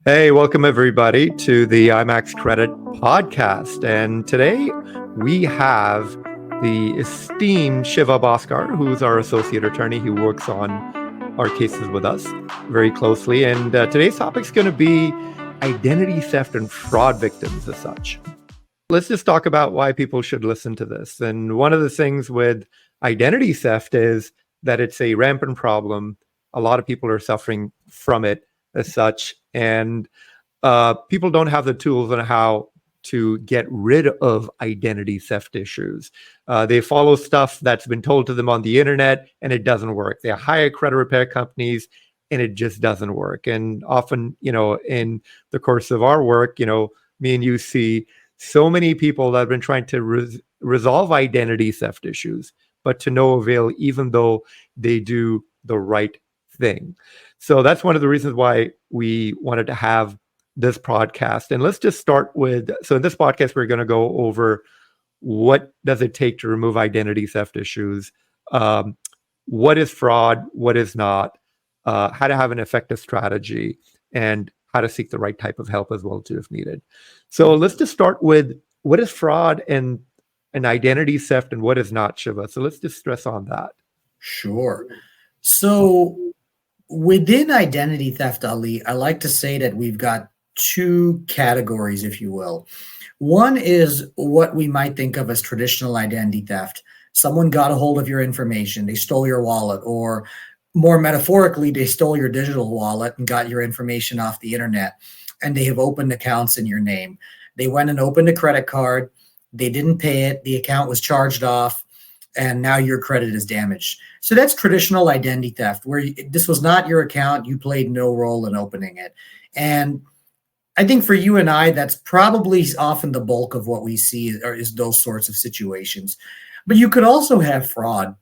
Hey, welcome everybody to the IMAX Credit podcast. And today we have the esteemed Shiva Bhaskar, who's our associate attorney who works on our cases with us very closely. And today's topic is going to be identity theft and fraud victims as such. Let's just talk about why people should listen to this. And one of the things with identity theft is that it's a rampant problem. A lot of people are suffering from it as such, and people don't have the tools on how to get rid of identity theft issues. They follow stuff that's been told to them on the internet, and it doesn't work. They hire credit repair companies, and it just doesn't work. And often, in the course of our work, me and you see so many people that have been trying to resolve identity theft issues, but to no avail, even though they do the right thing. So that's one of the reasons why we wanted to have this podcast. And let's just start with, so in this podcast, we're going to go over what does it take to remove identity theft issues, what is fraud, what is not, how to have an effective strategy, and how to seek the right type of help as well too if needed. So let's just start with what is fraud and identity theft and what is not, Shiva. So let's just stress on that. Sure. So within identity theft, Ali, I like to say that we've got two categories, if you will. One is what we might think of as traditional identity theft. Someone got a hold of your information, they stole your wallet, or more metaphorically, they stole your digital wallet and got your information off the internet, and they have opened accounts in your name. They went and opened a credit card, they didn't pay it, the account was charged off, and now your credit is damaged. So that's traditional identity theft, where this was not your account, you played no role in opening it. And I think for you and I, that's probably often the bulk of what we see is those sorts of situations. But you could also have fraud,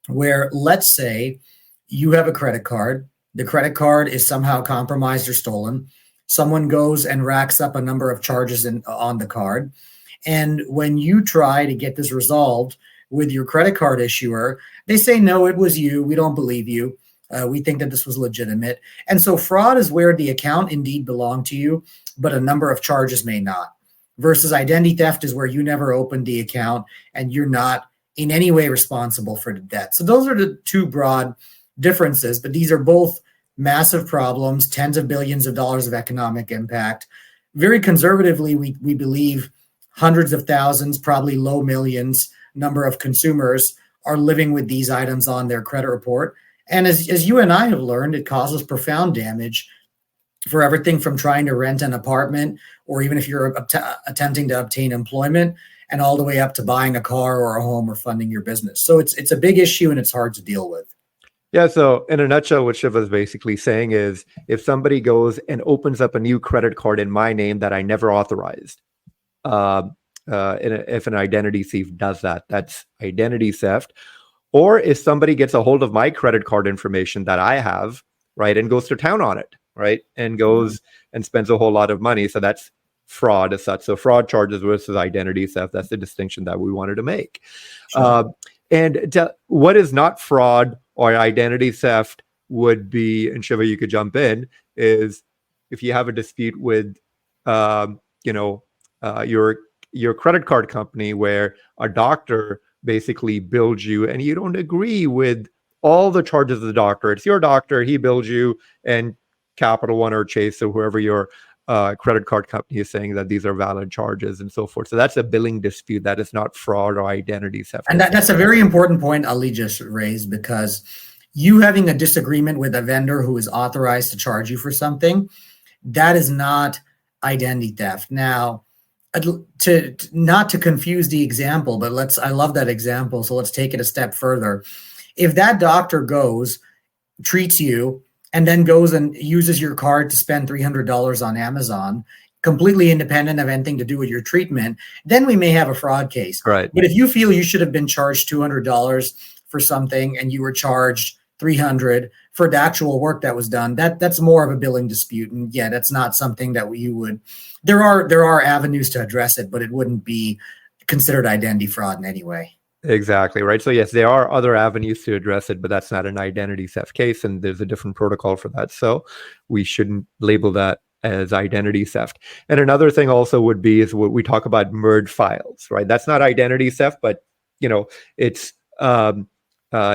where let's say you have a credit card, the credit card is somehow compromised or stolen, someone goes and racks up a number of charges on the card, and when you try to get this resolved with your credit card issuer, they say, no, it was you. We don't believe you. We think that this was legitimate. And so fraud is where the account indeed belonged to you, but a number of charges may not. Versus identity theft is where you never opened the account and you're not in any way responsible for the debt. So those are the two broad differences, but these are both massive problems, tens of billions of dollars of economic impact. Very conservatively, we believe hundreds of thousands, probably low millions, number of consumers are living with these items on their credit report. And as you and I have learned, it causes profound damage for everything from trying to rent an apartment, or even if you're attempting to obtain employment, and all the way up to buying a car or a home or funding your business. So it's a big issue and it's hard to deal with. Yeah, so in a nutshell, what Shiva is basically saying is if somebody goes and opens up a new credit card in my name that I never authorized, if an identity thief does that, that's identity theft. Or if somebody gets a hold of my credit card information that I have, right, and goes to town on it, right, and goes and spends a whole lot of money, so that's fraud as such. So fraud charges versus identity theft, that's the distinction that we wanted to make. Sure. What is not fraud or identity theft would be, and Shiva, you could jump in, is if you have a dispute with, your credit card company where a doctor basically bills you and you don't agree with all the charges of the doctor. It's your doctor, he bills you, and Capital One or Chase or whoever your credit card company is saying that these are valid charges and so forth. So that's a billing dispute. That is not fraud or identity theft. And that's a very important point Ali just raised, because you having a disagreement with a vendor who is authorized to charge you for something, that is not identity theft. Now, to not to confuse the example, but I love that example, so let's take it a step further. If that doctor goes, treats you, and then goes and uses your card to spend $300 on Amazon, completely independent of anything to do with your treatment, then we may have a fraud case. Right. But if you feel you should have been charged $200 for something and you were charged $300 for the actual work that was done, that's more of a billing dispute. And yeah, that's not something that you would. There are avenues to address it, but it wouldn't be considered identity fraud in any way. Exactly, right. So yes, there are other avenues to address it, but that's not an identity theft case, and there's a different protocol for that. So we shouldn't label that as identity theft. And another thing also would be is what we talk about merge files, right? That's not identity theft, but it's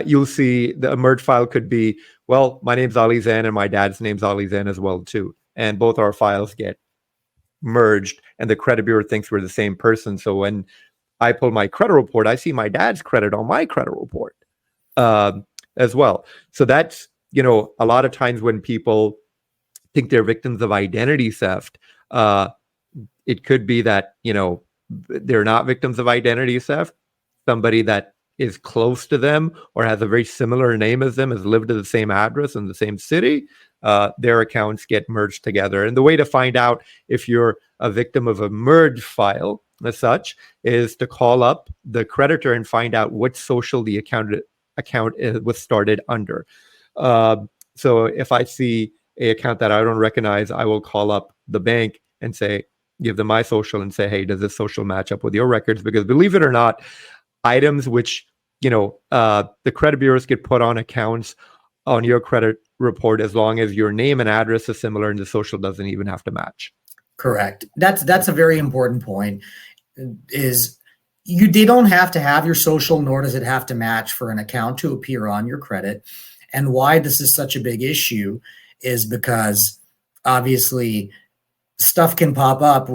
you'll see the merge file could be, well, my name's Ali Zain and my dad's name's Ali Zain as well too, and both our files get merged, and the credit bureau thinks we're the same person. So when I pull my credit report, I see my dad's credit on my credit report as well. So that's a lot of times when people think they're victims of identity theft, it could be that they're not victims of identity theft. Somebody that is close to them or has a very similar name as them, has lived at the same address in the same city, their accounts get merged together. And the way to find out if you're a victim of a merge file as such is to call up the creditor and find out what social the account was started under. So if I see a account that I don't recognize, I will call up the bank and give them my social and say, hey, does this social match up with your records? Because believe it or not, items which the credit bureaus could put on accounts on your credit report as long as your name and address is similar and the social doesn't even have to match. Correct. That's a very important point. They don't have to have your social, nor does it have to match for an account to appear on your credit. And why this is such a big issue is because obviously stuff can pop up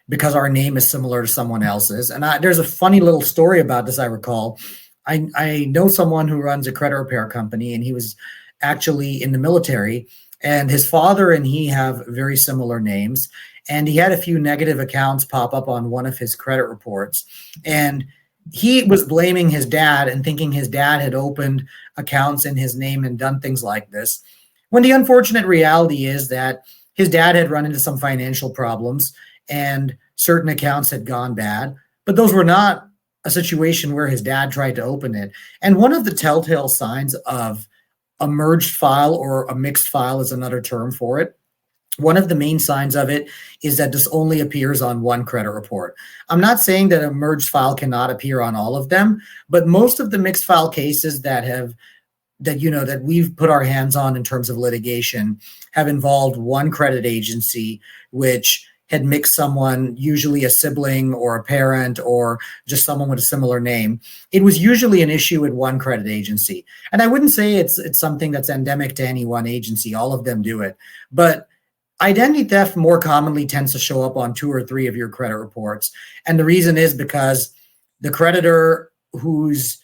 because our name is similar to someone else's. And there's a funny little story about this I recall. I know someone who runs a credit repair company, and he was actually in the military, and his father and he have very similar names. And he had a few negative accounts pop up on one of his credit reports. And he was blaming his dad and thinking his dad had opened accounts in his name and done things like this, when the unfortunate reality is that his dad had run into some financial problems and certain accounts had gone bad, but those were not a situation where his dad tried to open it. And one of the telltale signs of a merged file, or a mixed file is another term for it, one of the main signs of it is that this only appears on one credit report. I'm not saying that a merged file cannot appear on all of them, but most of the mixed file cases that we've put our hands on in terms of litigation have involved one credit agency which had mixed someone, usually a sibling or a parent or just someone with a similar name. It was usually an issue with one credit agency. And I wouldn't say it's something that's endemic to any one agency. All of them do it. But identity theft more commonly tends to show up on 2 or 3 of your credit reports. And the reason is because the creditor who's,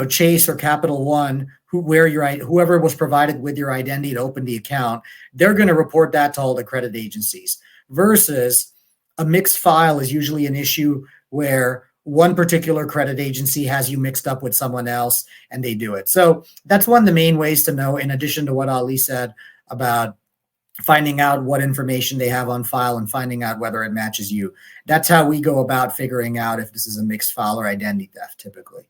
Chase or Capital One, whoever was provided with your identity to open the account, they're going to report that to all the credit agencies. Versus a mixed file is usually an issue where one particular credit agency has you mixed up with someone else and they do it. So that's one of the main ways to know, in addition to what Ali said about finding out what information they have on file and finding out whether it matches you. That's how we go about figuring out if this is a mixed file or identity theft typically.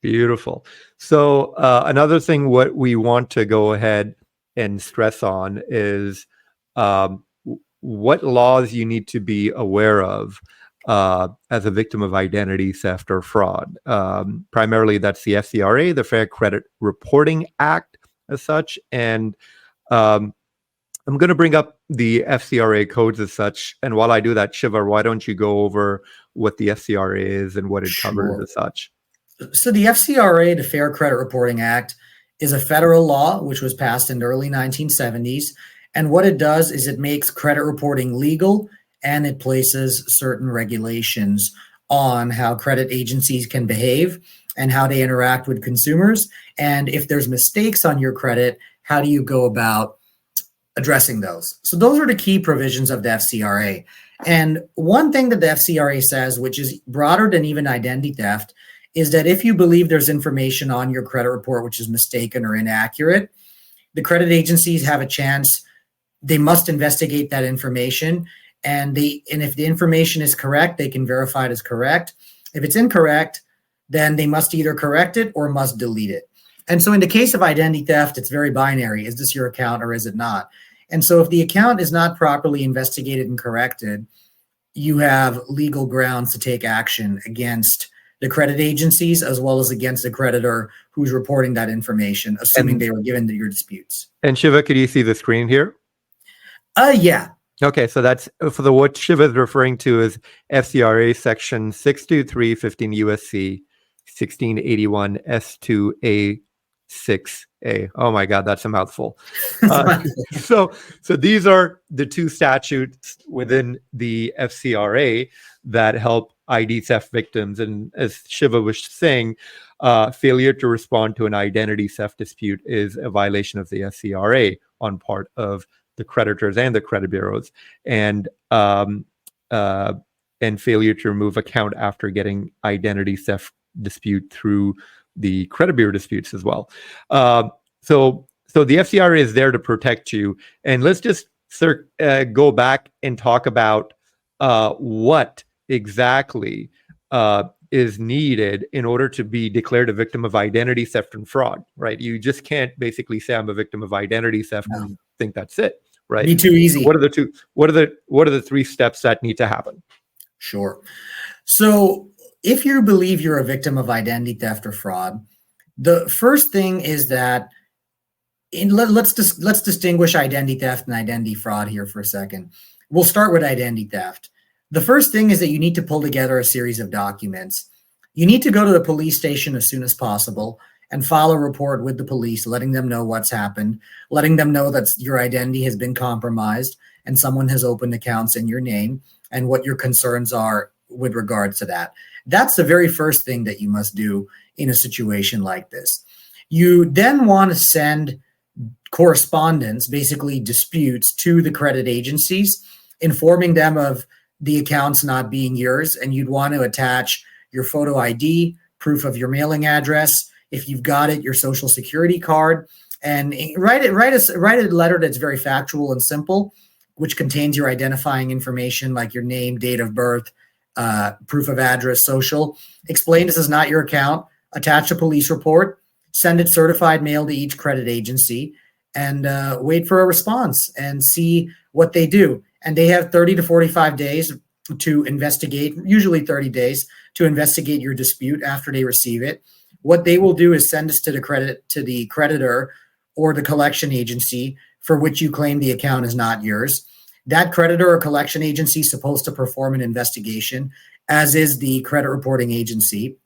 Beautiful. So another thing what we want to go ahead and stress on is what laws you need to be aware of as a victim of identity theft or fraud. Primarily, that's the FCRA, the Fair Credit Reporting Act as such. And I'm going to bring up the FCRA codes as such. And while I do that, Shiva, why don't you go over what the FCRA is and what it covers as such? So the FCRA, the Fair Credit Reporting Act, is a federal law which was passed in the early 1970s. And what it does is it makes credit reporting legal, and it places certain regulations on how credit agencies can behave and how they interact with consumers. And if there's mistakes on your credit, how do you go about addressing those? So those are the key provisions of the FCRA. And one thing that the FCRA says, which is broader than even identity theft, is that if you believe there's information on your credit report which is mistaken or inaccurate, the credit agencies have a chance. They must investigate that information, and if the information is correct, they can verify it as correct. If it's incorrect, then they must either correct it or must delete it. And so in the case of identity theft, it's very binary. Is this your account or is it not? And so if the account is not properly investigated and corrected, you have legal grounds to take action against the credit agencies as well as against the creditor who's reporting that information, assuming they were given to your disputes. And Shiva, could you see the screen here? Yeah. Okay, so that's for the what Shiva is referring to is FCRA section 623 15 USC 1681 S2A 6A. Oh my God, that's a mouthful. So these are the two statutes within the FCRA that help ID theft victims. And as Shiva was saying, failure to respond to an identity theft dispute is a violation of the FCRA on part of the creditors and the credit bureaus, and failure to remove account after getting identity theft dispute through the credit bureau disputes as well. So the FCRA is there to protect you. And let's just go back and talk about what exactly is needed in order to be declared a victim of identity theft and fraud, right? You just can't basically say I'm a victim of identity theft and think that's it, right? Be too easy. What are the three steps that need to happen? Sure. So if you believe you're a victim of identity theft or fraud, the first thing is that let's distinguish identity theft and identity fraud here for a second. We'll start with identity theft. The first thing is that you need to pull together a series of documents. You need to go to the police station as soon as possible and file a report with the police, letting them know what's happened, letting them know that your identity has been compromised and someone has opened accounts in your name and what your concerns are with regards to that. That's the very first thing that you must do in a situation like this. You then want to send correspondence, basically disputes, to the credit agencies, informing them of the accounts not being yours, and you'd want to attach your photo ID, proof of your mailing address, if you've got it, your social security card, and write a letter that's very factual and simple, which contains your identifying information like your name, date of birth, proof of address, social. Explain this is not your account. Attach a police report. Send it certified mail to each credit agency, and wait for a response and see what they do. And they have 30 to 45 days to investigate, usually 30 days, to investigate your dispute after they receive it. What they will do is send us to the creditor or the collection agency for which you claim the account is not yours. That creditor or collection agency is supposed to perform an investigation, as is the credit reporting agency.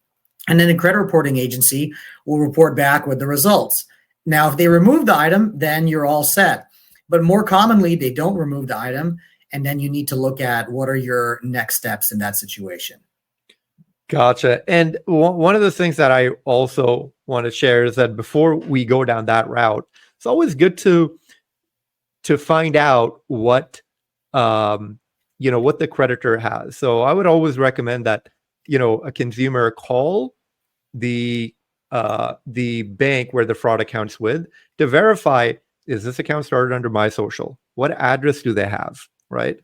And then the credit reporting agency will report back with the results. Now, if they remove the item, then you're all set. But more commonly, they don't remove the item, and then you need to look at what are your next steps in that situation. Gotcha. And one of the things that I also want to share is that before we go down that route, it's always good to find out what what the creditor has. So I would always recommend that a consumer call the bank where the fraud account's with to verify, is this account started under my social? What address do they have, right?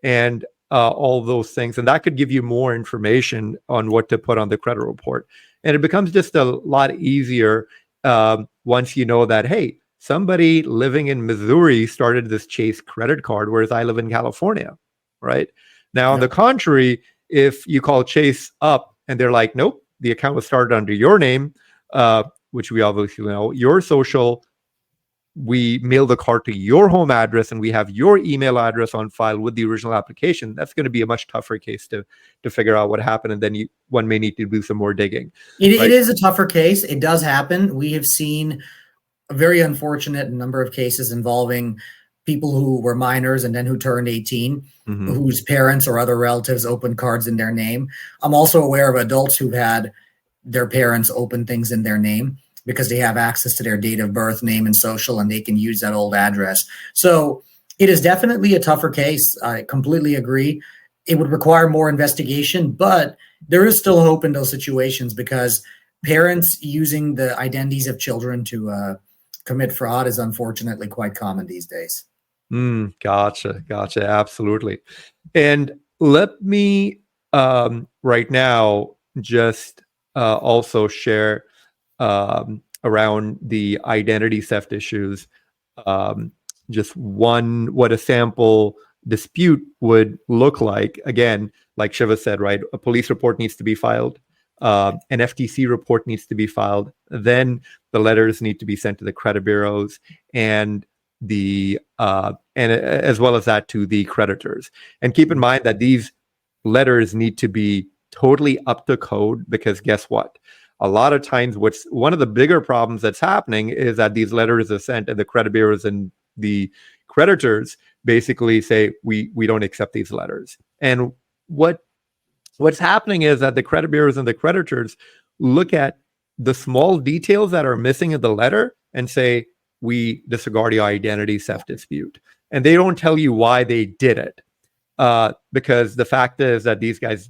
And all those things. And that could give you more information on what to put on the credit report. And it becomes just a lot easier once you know that, hey, somebody living in Missouri started this Chase credit card, whereas I live in California, right? Now, on the contrary, if you call Chase up and they're like, nope, the account was started under your name, which we obviously know, your social, we mail the card to your home address and we have your email address on file with the original application, that's going to be a much tougher case to figure out what happened. And then one may need to do some more digging. It is a tougher case. It does happen. We have seen a very unfortunate number of cases involving people who were minors and then who turned 18, whose parents or other relatives opened cards in their name. I'm also aware of adults who've had their parents open things in their name because they have access to their date of birth, name, and social, and they can use that old address. So it is definitely a tougher case. I completely agree. It would require more investigation, but there is still hope in those situations because parents using the identities of children to commit fraud is unfortunately quite common these days. Gotcha. Absolutely. And let me right now just also share around the identity theft issues, just what a sample dispute would look like. Again, like Shiva said, right, a police report needs to be filed, an FTC report needs to be filed, then the letters need to be sent to the credit bureaus, and the and as well as that to the creditors. And keep in mind that these letters need to be totally up to code, because guess what? A lot of times, what's one of the bigger problems that's happening is that these letters are sent, and the credit bureaus and the creditors basically say, we don't accept these letters. And what's happening is that the credit bureaus and the creditors look at the small details that are missing in the letter and say, we disregard your identity theft dispute. And they don't tell you why they did it. Because the fact is that these guys,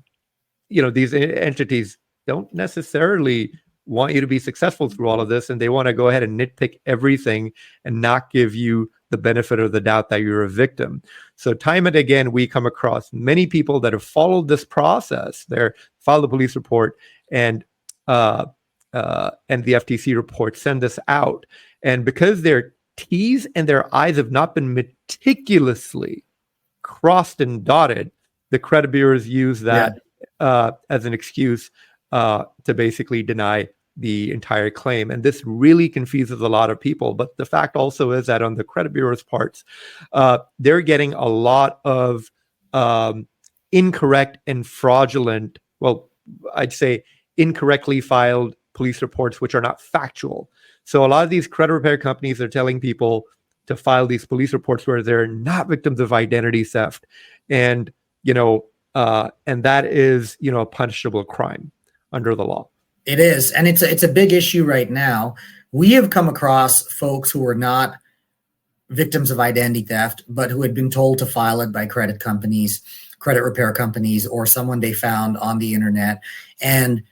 these entities don't necessarily want you to be successful through all of this, and they want to go ahead and nitpick everything and not give you the benefit of the doubt that you're a victim. So time and again, we come across many people that have followed this process. They filed a police report, and the FTC report, send this out. And because their T's and their I's have not been meticulously crossed and dotted, the credit bureaus use that as an excuse to basically deny the entire claim. And this really confuses a lot of people. But the fact also is that on the credit bureau's parts, they're getting a lot of incorrect and fraudulent, well, I'd say incorrectly filed police reports, which are not factual. So a lot of these credit repair companies are telling people to file these police reports where they're not victims of identity theft. And, and that is, a punishable crime under the law. It is. And it's a big issue right now. We have come across folks who are not victims of identity theft, but who had been told to file it by credit companies, credit repair companies, or someone they found on the internet. And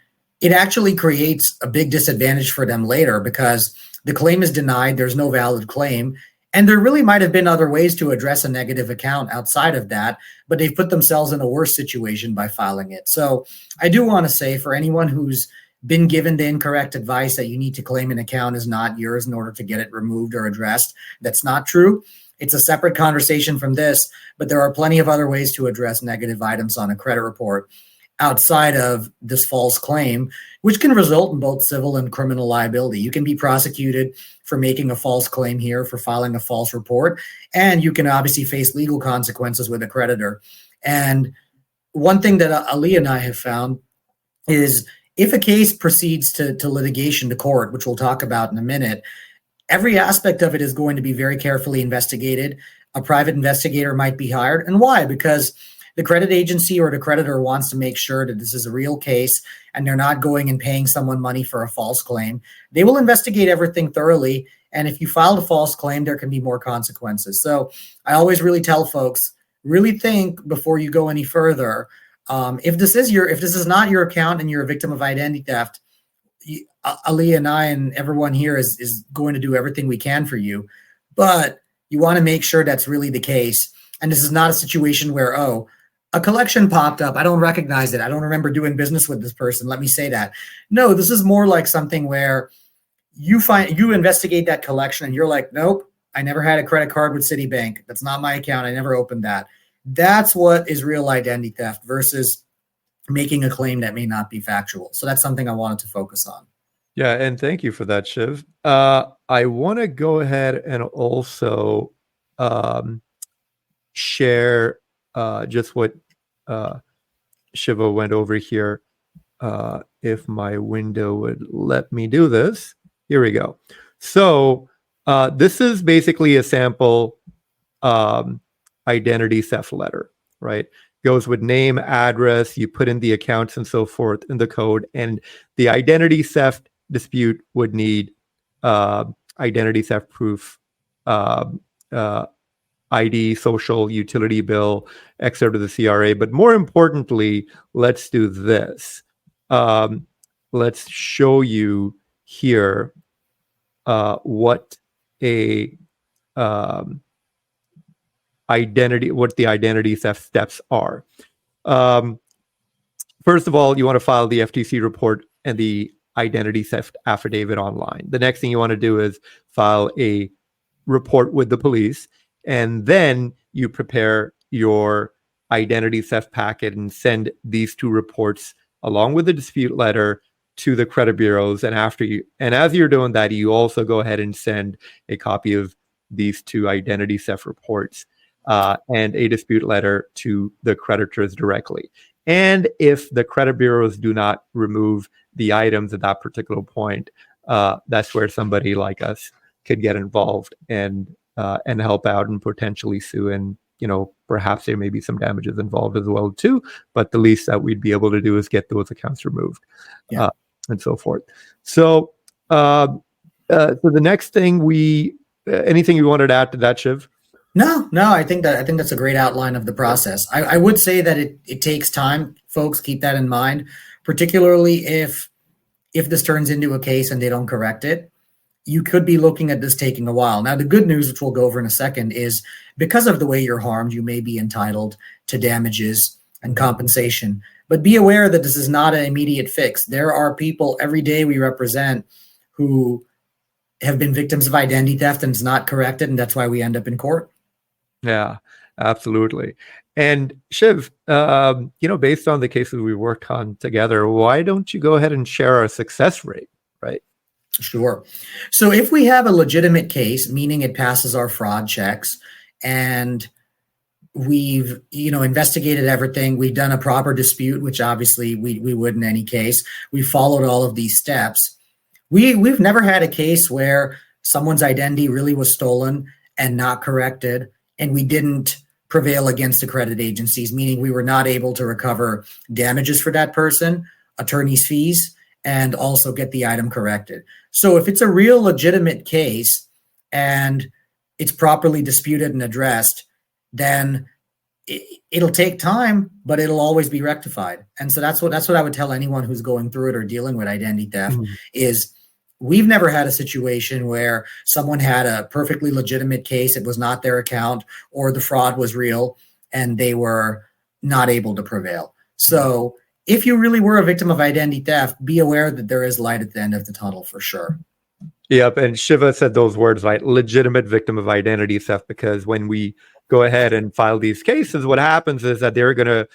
it actually creates a big disadvantage for them later, because the claim is denied. There's no valid claim. And there really might have been other ways to address a negative account outside of that, but they've put themselves in a worse situation by filing it. So I do want to say, for anyone who's been given the incorrect advice that you need to claim an account is not yours in order to get it removed or addressed, that's not true. It's a separate conversation from this, but there are plenty of other ways to address negative items on a credit report outside of this false claim, which can result in both civil and criminal liability. You can be prosecuted for making a false claim here, for filing a false report, and you can obviously face legal consequences with a creditor. And one thing that Ali and I have found is, if a case proceeds to litigation, to court, which we'll talk about in a minute, every aspect of it is going to be very carefully investigated. A private investigator might be hired. And why? Because the credit agency or the creditor wants to make sure that this is a real case and they're not going and paying someone money for a false claim. They will investigate everything thoroughly. And if you filed a false claim, there can be more consequences. So I always really tell folks, really think before you go any further. If this is not your account and you're a victim of identity theft, Ali and I and everyone here is going to do everything we can for you. But you want to make sure that's really the case. And this is not a situation where, a collection popped up, I don't recognize it, I don't remember doing business with this person, let me say that. No, this is more like something where you investigate that collection and you're like, nope, I never had a credit card with Citibank. That's not my account. I never opened that. That's what is real identity theft versus making a claim that may not be factual. So that's something I wanted to focus on. Yeah, and thank you for that, Shiv. I want to go ahead and also share just what Shiva went over here. If my window would let me do this. Here we go. So this is basically a sample identity theft letter, right? Goes with name, address, you put in the accounts and so forth in the code, and the identity theft dispute would need identity theft proof, ID, social, utility bill, excerpt of the CRA. But more importantly, let's do this. Let's show you here what the identity theft steps are. First of all, you want to file the FTC report and the identity theft affidavit online. The next thing you want to do is file a report with the police, and then you prepare your identity theft packet and send these two reports along with the dispute letter to the credit bureaus. And as you're doing that, you also go ahead and send a copy of these two identity theft reports and a dispute letter to the creditors directly. And if the credit bureaus do not remove the items at that particular point, that's where somebody like us could get involved and help out and potentially sue. And perhaps there may be some damages involved as well too. But the least that we'd be able to do is get those accounts removed, and so forth. So, so the next thing anything you wanted to add to that, Shiv? No, I think that's a great outline of the process. I would say that it takes time, folks. Keep that in mind, particularly if this turns into a case and they don't correct it. You could be looking at this taking a while. Now, the good news, which we'll go over in a second, is because of the way you're harmed, you may be entitled to damages and compensation. But be aware that this is not an immediate fix. There are people every day we represent who have been victims of identity theft and it's not corrected, and that's why we end up in court. Yeah, absolutely. And Shiv, based on the cases we worked on together, why don't you go ahead and share our success rate, right? Sure. So if we have a legitimate case, meaning it passes our fraud checks, and we've investigated everything, we've done a proper dispute, which obviously we would in any case, we followed all of these steps. We've never had a case where someone's identity really was stolen and not corrected, and we didn't prevail against the credit agencies, meaning we were not able to recover damages for that person, attorney's fees, and also get the item corrected. So if it's a real legitimate case and it's properly disputed and addressed, then it'll take time, but it'll always be rectified. And so that's what I would tell anyone who's going through it or dealing with identity theft is we've never had a situation where someone had a perfectly legitimate case, it was not their account, or the fraud was real and they were not able to prevail. So if you really were a victim of identity theft, be aware that there is light at the end of the tunnel for sure. Yep. And Shiva said those words, right? Legitimate victim of identity theft, because when we go ahead and file these cases, what happens is that they're going to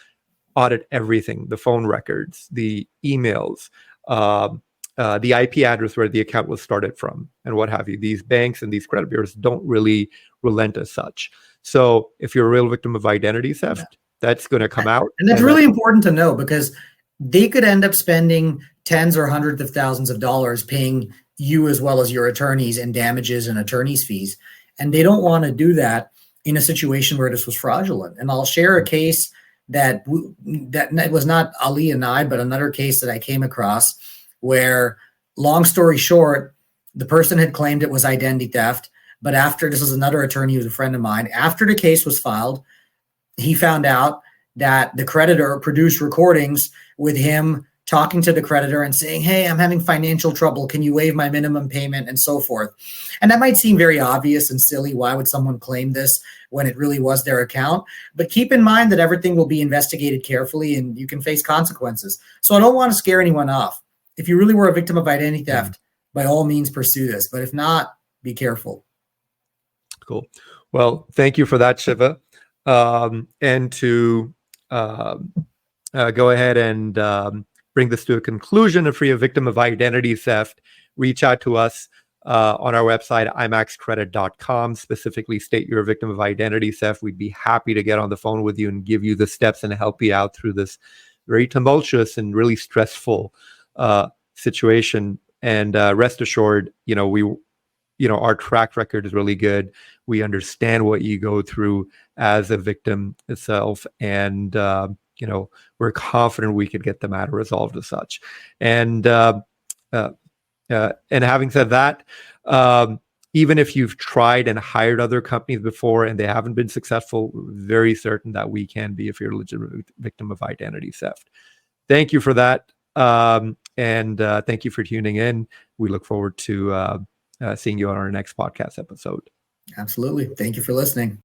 audit everything, the phone records, the emails, the IP address where the account was started from, and what have you. These banks and these credit bureaus don't really relent as such. So if you're a real victim of identity theft, that's going to come out. And that's really important to know, because they could end up spending tens or hundreds of thousands of dollars paying you as well as your attorneys in damages and attorney's fees. And they don't want to do that in a situation where this was fraudulent. And I'll share a case that was not Ali and I, but another case that I came across where, long story short, the person had claimed it was identity theft. But this was another attorney who's a friend of mine, after the case was filed, he found out that the creditor produced recordings with him talking to the creditor and saying, hey, I'm having financial trouble. Can you waive my minimum payment, and so forth? And that might seem very obvious and silly. Why would someone claim this when it really was their account? But keep in mind that everything will be investigated carefully and you can face consequences. So I don't want to scare anyone off. If you really were a victim of identity theft, by all means pursue this. But if not, be careful. Cool. Well, thank you for that, Shiva. And to go ahead and bring this to a conclusion, if you're a victim of identity theft, reach out to us on our website, imaxcredit.com. Specifically state you're a victim of identity theft. We'd be happy to get on the phone with you and give you the steps and help you out through this very tumultuous and really stressful situation. And rest assured, our track record is really good. We understand what you go through as a victim itself, and we're confident we could get the matter resolved as such. And having said that, even if you've tried and hired other companies before and they haven't been successful, we're very certain that we can be if you're a legitimate victim of identity theft. Thank you for that. And thank you for tuning in. We look forward to seeing you on our next podcast episode. Absolutely. Thank you for listening.